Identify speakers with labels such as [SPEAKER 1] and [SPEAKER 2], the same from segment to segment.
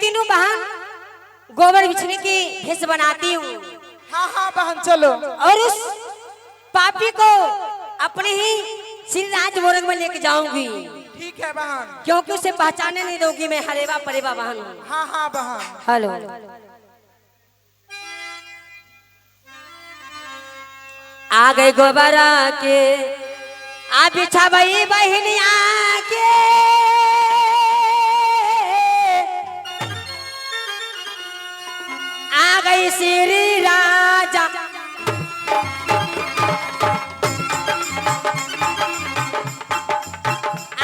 [SPEAKER 1] तीनों बहन गोबर बिछने की भेष बनाती हूँ।
[SPEAKER 2] हाँ हाँ बहन चलो।
[SPEAKER 1] और उस पापी को अपने ही श्री राज मोरग में लेके जाऊंगी।
[SPEAKER 2] ठीक है बहन।
[SPEAKER 1] क्योंकि उसे पहचाने नहीं दोगी मैं हरेवा परेवा बहन हूँ।
[SPEAKER 2] हाँ हाँ बहन।
[SPEAKER 1] हेलो आ गए गोबरा के आ बिछा भई बहनिया के आ गई श्री राजा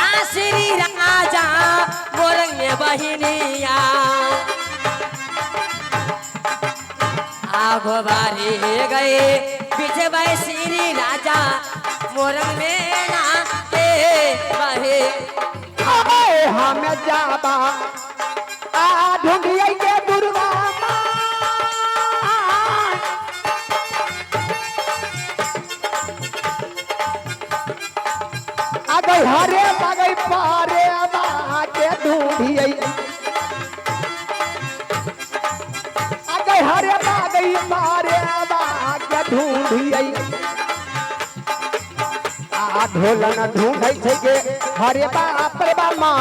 [SPEAKER 1] आ श्री राजा मोरंग में बहनिया आ गोबारे गए पीछे भाई श्री राजा मोरंग में ना के बहे
[SPEAKER 3] हम जाबा आ ढूंढिए के दुर्गा आ गई हरे बगई पारे बा के ढूंढिए आ गई हरे बगई पारे बा के ढूंढिए आ ढोलन ढूंढै छै के हरे बाप रे बा माँ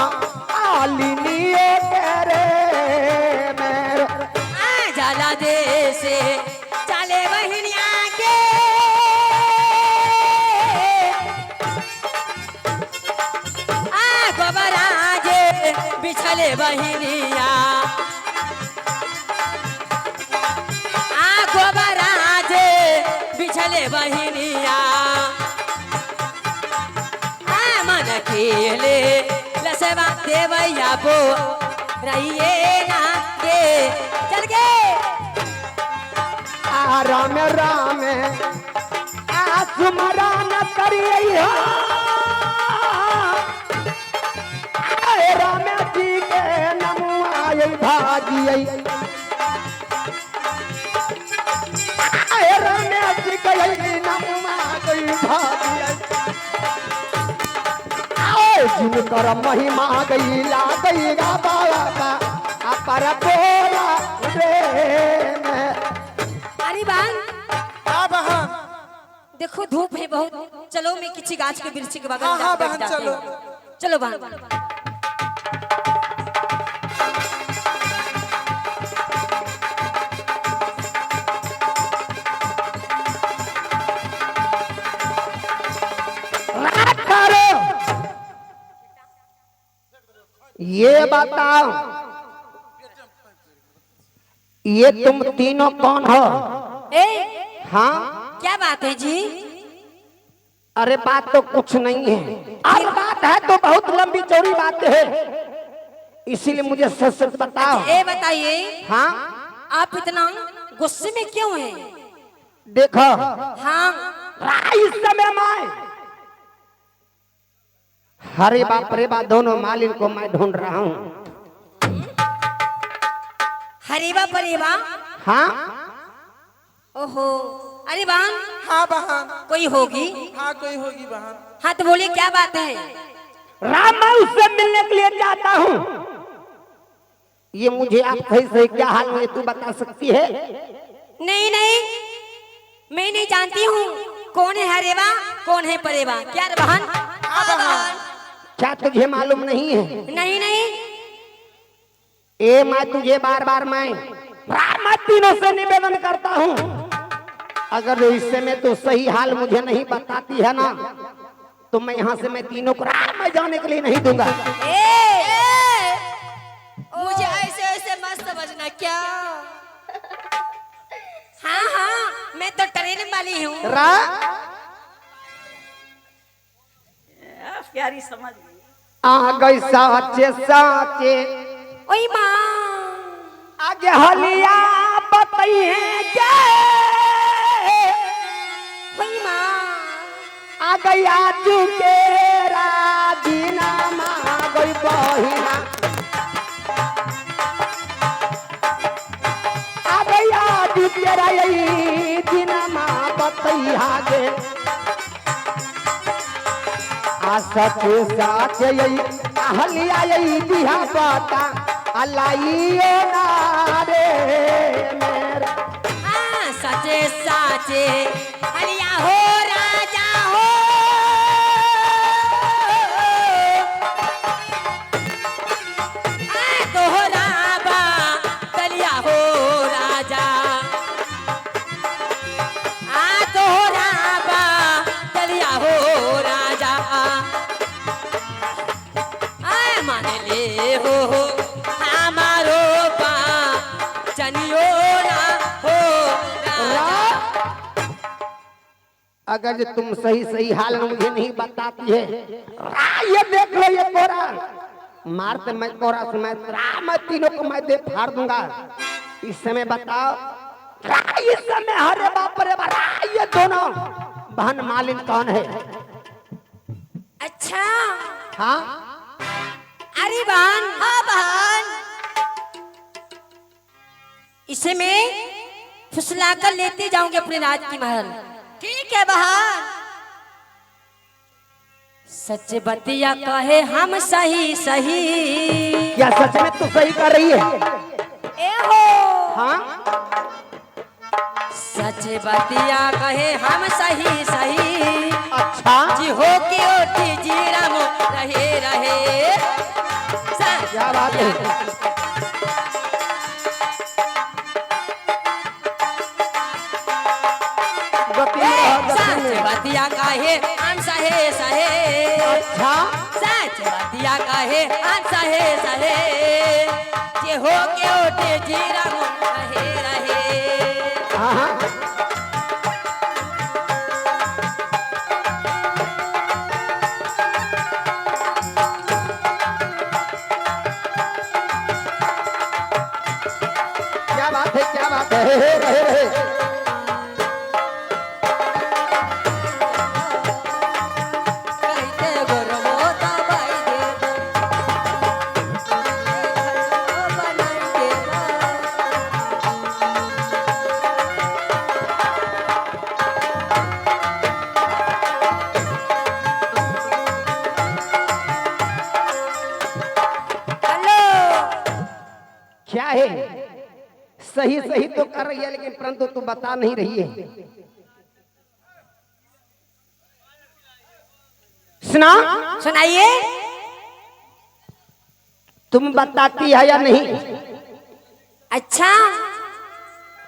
[SPEAKER 3] आलिनिए तेरे मेरो
[SPEAKER 1] आ जाला दे से चले बहनिया के आ गोबरा जे बिछले बहनिया आ गोबरा जे बिछले बहनिया आ मन खेले लसवा देवैया बो रहिए ना के चल गए
[SPEAKER 3] आ राम राम आ सुमरा न करिए आए राम जी के नमुआए भागिए आए राम जी के नमुआए भागिए जिनकर महिमा गई ला गई गा बाबा अपर बोला रे
[SPEAKER 1] अरे बहन
[SPEAKER 2] हाँ बहन।
[SPEAKER 1] देखो धूप है बहुत, चलो मैं किसी गाछ के वृक्ष के बगल
[SPEAKER 2] हाँ
[SPEAKER 1] में
[SPEAKER 2] हाँ
[SPEAKER 1] बैठ
[SPEAKER 2] बहन
[SPEAKER 1] जाती
[SPEAKER 2] चलो।
[SPEAKER 1] हूँ। चलो बहन
[SPEAKER 3] ये बताओ ये तुम तीनों कौन हो?
[SPEAKER 1] ए
[SPEAKER 3] हाँ
[SPEAKER 1] क्या बात है जी?
[SPEAKER 3] अरे बात तो कुछ नहीं है, अरे बात है तो बहुत लंबी चौड़ी बात है, इसीलिए मुझे सच सच बताओ।
[SPEAKER 1] ए बताइए
[SPEAKER 3] हाँ
[SPEAKER 1] आप इतना गुस्से में क्यों हैं?
[SPEAKER 3] देखो
[SPEAKER 1] हाँ
[SPEAKER 3] इस समय मैं हरे बाप रे बा दोनों मालिन को मैं ढूंढ रहा हूँ।
[SPEAKER 1] हरीबा परीबा
[SPEAKER 3] हाँ
[SPEAKER 1] ओहो अरे बहन
[SPEAKER 2] हाँ बहन।
[SPEAKER 1] कोई होगी?
[SPEAKER 2] हाँ कोई होगी बहन।
[SPEAKER 1] हाँ तो बोलिए क्या बात है?
[SPEAKER 3] राम मैं उससे मिलने के लिए जाता हूँ, ये मुझे आप सही सही क्या हाल में तू बता सकती है?
[SPEAKER 1] नहीं नहीं मैं नहीं जानती हूँ कौन है हरेवा कौन है परेवा। क्या रे बहन?
[SPEAKER 2] हाँ बहन।
[SPEAKER 3] क्या तुझे मालूम नहीं है?
[SPEAKER 1] नहीं नहीं
[SPEAKER 3] ए मैं तुझे बार बार मैं तीनों से निवेदन करता हूँ, अगर इस समय तो सही हाल मुझे नहीं बताती है ना तो मैं यहाँ से मैं तीनों को मैं जाने के लिए नहीं दूंगा।
[SPEAKER 1] मुझे ऐसे ऐसे मत समझना क्या? हाँ हाँ मैं तो ट्रेन वाली हूँ।
[SPEAKER 4] प्यारी समझ गई।
[SPEAKER 3] आ गई साचे साचे
[SPEAKER 1] ओई माँ
[SPEAKER 3] आगे हलिया बताइए क्या?
[SPEAKER 1] ओई माँ
[SPEAKER 3] आ गई आजू के राजीना आ गई बहिना आ गई आजू के राई दीना माँ बतैया गे आ सचे साचे यही हलिया यही दिहा बता अलाइयो ना रे मेरे
[SPEAKER 1] सचे साचे हरिया हो राजा हो तोहरा बा तलिया हो राजा तोहरा बा तलिया हो राजा मान ले हो हमारो बा चनियो ना हो
[SPEAKER 3] अगर जो तुम सही सही हाल में मुझे नहीं बताती है ये देख लो ये कोरा मारते मैं कोरा से मैं तीनों को मैं दे फाड़ दूंगा। इस समय बताओ इस समय हरे बाप रे बाप ये दोनों बहन मालिन कौन है?
[SPEAKER 1] अच्छा
[SPEAKER 3] हाँ
[SPEAKER 1] अरे बहन हाँ बहन इसे मैं फुसला कर लेते जाऊंगी अपने राज की महल। ठीक है बहन। सच बतिया कहे हम सही सही
[SPEAKER 3] क्या सच में तू सही कर रही है?
[SPEAKER 1] ए हो
[SPEAKER 3] हाँ
[SPEAKER 1] सच बतिया कहे हम सही सही
[SPEAKER 3] अच्छा
[SPEAKER 1] जी हो के ओठी जी राम रहे रहे
[SPEAKER 3] क्या बात है?
[SPEAKER 1] बतिया काहे हम सहे सहे
[SPEAKER 3] अच्छा
[SPEAKER 1] सच बतिया काहे हम सहे सहे जे हो के ओटे जीरा रहे रहे
[SPEAKER 3] हाँ क्या बात है? क्या बात है? रहे क्या है? सही सही तो कर रही है लेकिन परंतु तू बता नहीं रही है। सुना
[SPEAKER 1] सुनाइए।
[SPEAKER 3] तुम बताती है या नहीं?
[SPEAKER 1] अच्छा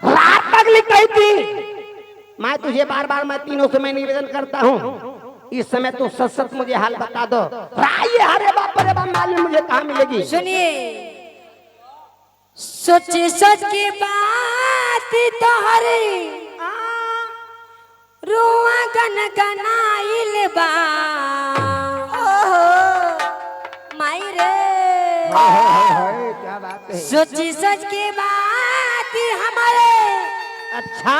[SPEAKER 3] रात तक लिख रही थी मैं तुझे बार बार मैं तीनों से मैं निवेदन करता हूँ इस समय तू सच सच मुझे हाल बता दो। ये हरे बाप रे बाप मालूम मुझे कहाँ मिलेगी?
[SPEAKER 1] सुनिए सोचे सोच की बात तोहरी रुआ गन गनाइल बा माई रे
[SPEAKER 3] क्या बात है?
[SPEAKER 1] सोची सोच की बात हमारे
[SPEAKER 3] अच्छा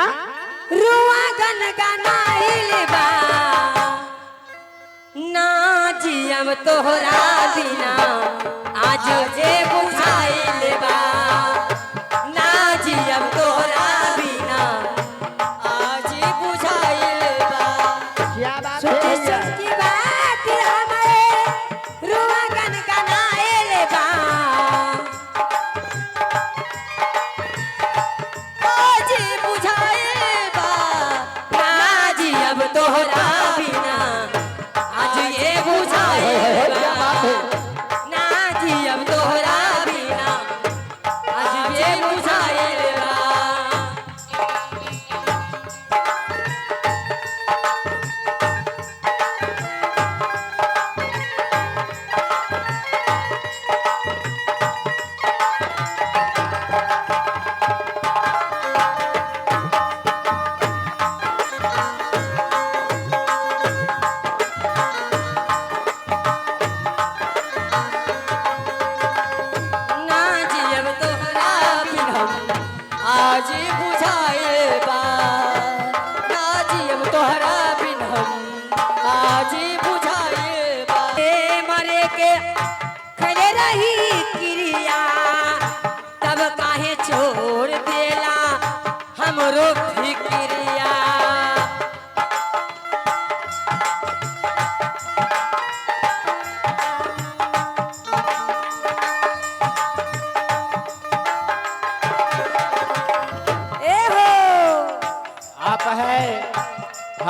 [SPEAKER 1] रुआ गन गनाइल बा ना जियम तोहरा बिना आज जे बुझाइल बा ना जियम तोहरा बिना आज बुझाइल बा।
[SPEAKER 3] क्या बात
[SPEAKER 1] सोचे
[SPEAKER 3] है?
[SPEAKER 1] सोच की बात हमारे रुआ गन गनाइल बा आज बुझाइल बा ना जियम तोहरा बिना आज ये बुझाइल
[SPEAKER 3] क्या बात है?
[SPEAKER 1] ना जियम तोहरा बिना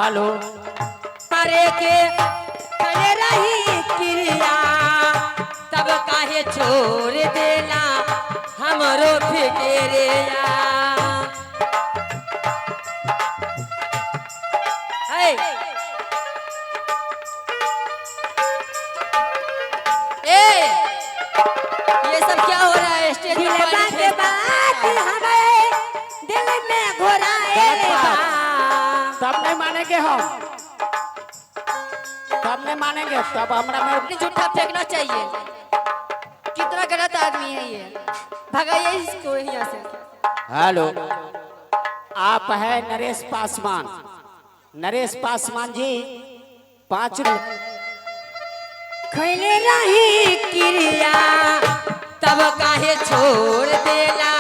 [SPEAKER 3] हेलो
[SPEAKER 1] मरे के करे रही क्रिया तब काहे छोड़ देला हमरो फिक्रिया ए ये सब क्या हो रहा है स्टेज पे बात हमारे दिल में घोराए
[SPEAKER 3] तब नहीं मानेंगे हम, तब नहीं मानेंगे, तब हमरा में
[SPEAKER 1] अपनी झूठा फेंकना चाहिए। कितना गलत आदमी है ये, भगाइए इसको यहाँ से।
[SPEAKER 3] हेलो, आप है नरेश पासवान। नरेश पासवान जी 5
[SPEAKER 1] खैले रही क्रिया तब काहे छोड़ देला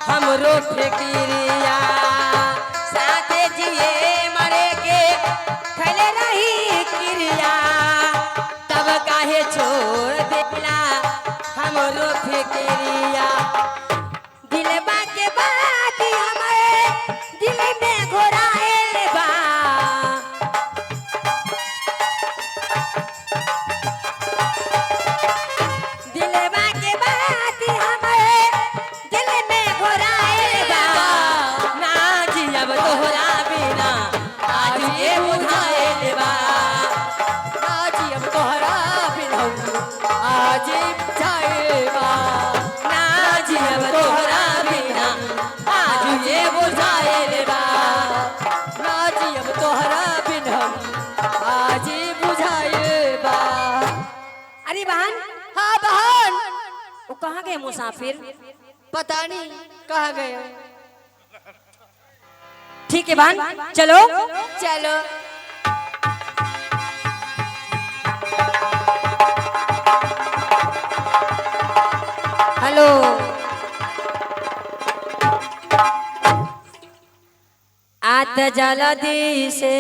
[SPEAKER 1] हमरो फिक्रिया साथे जिए मरे के खैले रही क्रिया तब काहे छोड़ देला हमरो फिक्रिया दिलबा के बात हमारे दिल में घोराए बा दिलबा के बात हमारे दिल में घोराए बा ना जियब तोहरा बिना आज ये बुझाए बा ना जियब तोहरा बिना आज बुझाए बा ना जियब तोहरा बिना आज ये बुझाए बा ना जियब तोहरा बिना आज बुझाए बा। अरे बहन, हाँ बहन, वो कहाँ गए मुसाफिर? पता नहीं कहाँ गए। ठीक है बहन, चलो चलो। हेलो, आत जलदी से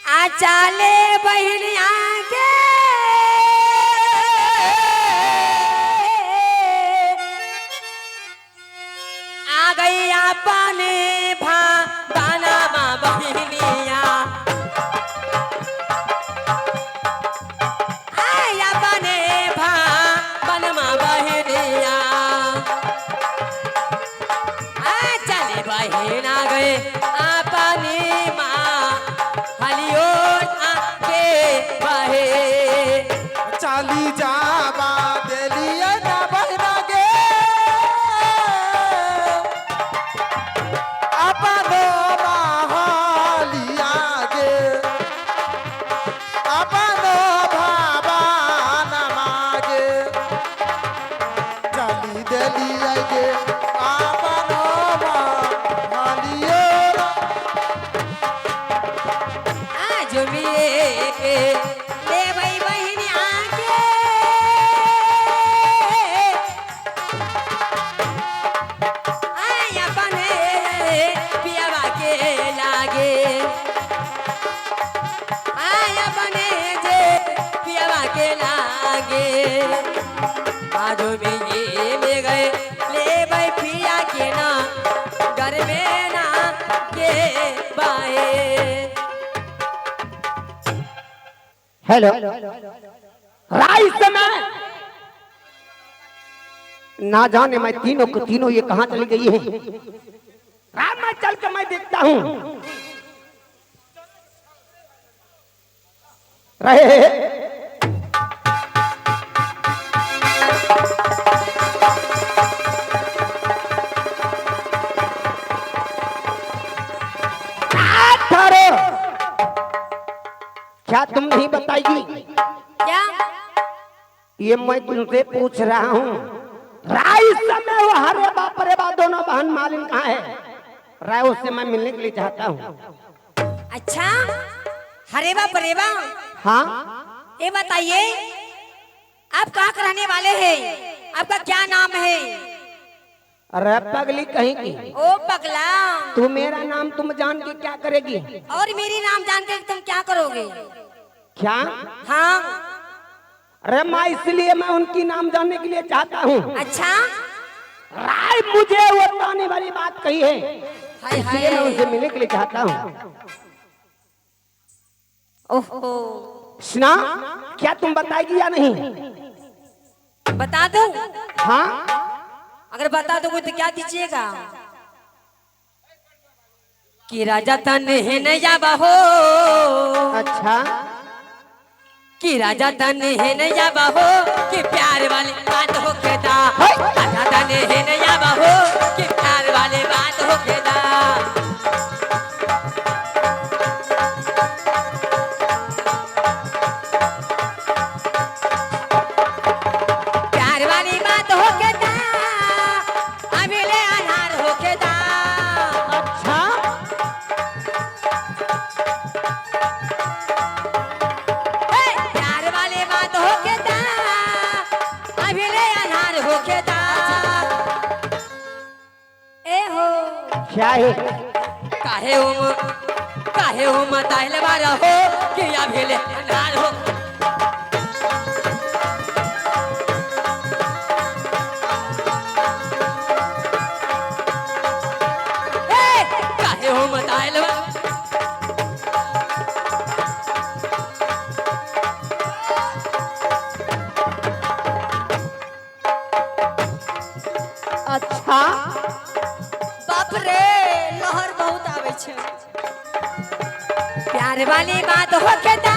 [SPEAKER 1] आ चाले बहनिया के आ गई अपने बाना बहनिया आया बने बनमा बहनिया आ चले बहन आ गए अपनी माँ हलियो आके बहे
[SPEAKER 2] चाली जावा देलिए ना बहना गे अपनो महालिया गे अपनो भावा न मागे चाली देलिए गे अपनो महालियो
[SPEAKER 1] आज मिले ले भाई बहन आके आया बने पियावा के लागे आया बने जे पियावा के लागे आज मिले गए ले भाई पिया के ना घर में ना के बाए।
[SPEAKER 3] हेलो, राइस समय ना जाने मैं तीनों को तीनों ये कहां चली गई है। रात में चल के मैं देखता हूं रहे क्या तुम नहीं बताएगी?
[SPEAKER 1] क्या
[SPEAKER 3] ये मैं तुमसे पूछ रहा हूँ। राय समय वो हरे बाप रे बा दोनों बहन मालिन कहाँ है? राय उससे मैं मिलने के लिए चाहता हूँ।
[SPEAKER 1] अच्छा, हरेबा परेबा,
[SPEAKER 3] हाँ
[SPEAKER 1] ये बताइए आप कहाँ के रहने वाले हैं? आपका क्या नाम है?
[SPEAKER 3] अरे पगली कहीं की,
[SPEAKER 1] ओ पगला,
[SPEAKER 3] तू मेरा नाम तुम जान के क्या करेगी?
[SPEAKER 1] और मेरी नाम जान के तुम क्या करोगे?
[SPEAKER 3] क्या?
[SPEAKER 1] हाँ,
[SPEAKER 3] अरे मैं इसलिए मैं उनकी नाम जानने के लिए चाहता हूँ।
[SPEAKER 1] अच्छा,
[SPEAKER 3] राय मुझे वो बताने वाली बात कही है।
[SPEAKER 1] हाय
[SPEAKER 3] इसलिए मैं
[SPEAKER 1] हाय
[SPEAKER 3] उनसे मिलने के लिए चाहता हूँ।
[SPEAKER 1] ओहो
[SPEAKER 3] सुना, क्या तुम बताएगी या नहीं?
[SPEAKER 1] बता दूं?
[SPEAKER 3] हाँ,
[SPEAKER 1] अगर बता दोगे तो क्या दीजिएगा? कि राजा तन है नया बहो,
[SPEAKER 3] अच्छा,
[SPEAKER 1] कि राजा तन है नया बहो, कि प्यार वाली बात हो केदा। राजा तन है नया बहो, कि प्यार वाली बात हो केदा। प्यार वाली बात हो केदा, अभी ले अनार हो केदा।
[SPEAKER 3] अच्छा,
[SPEAKER 1] प्यार वाली बात हो केदा, अभी ले अनार हो केदा। ए हो
[SPEAKER 3] क्या है?
[SPEAKER 1] काहे हो मताइल बारा हो, कि अभी ले अनार हो। काहे हो मताइल बा
[SPEAKER 3] अच्छा,
[SPEAKER 1] बाप रे लहर बहुत आवे छे। प्यार वाली बात हो के दा,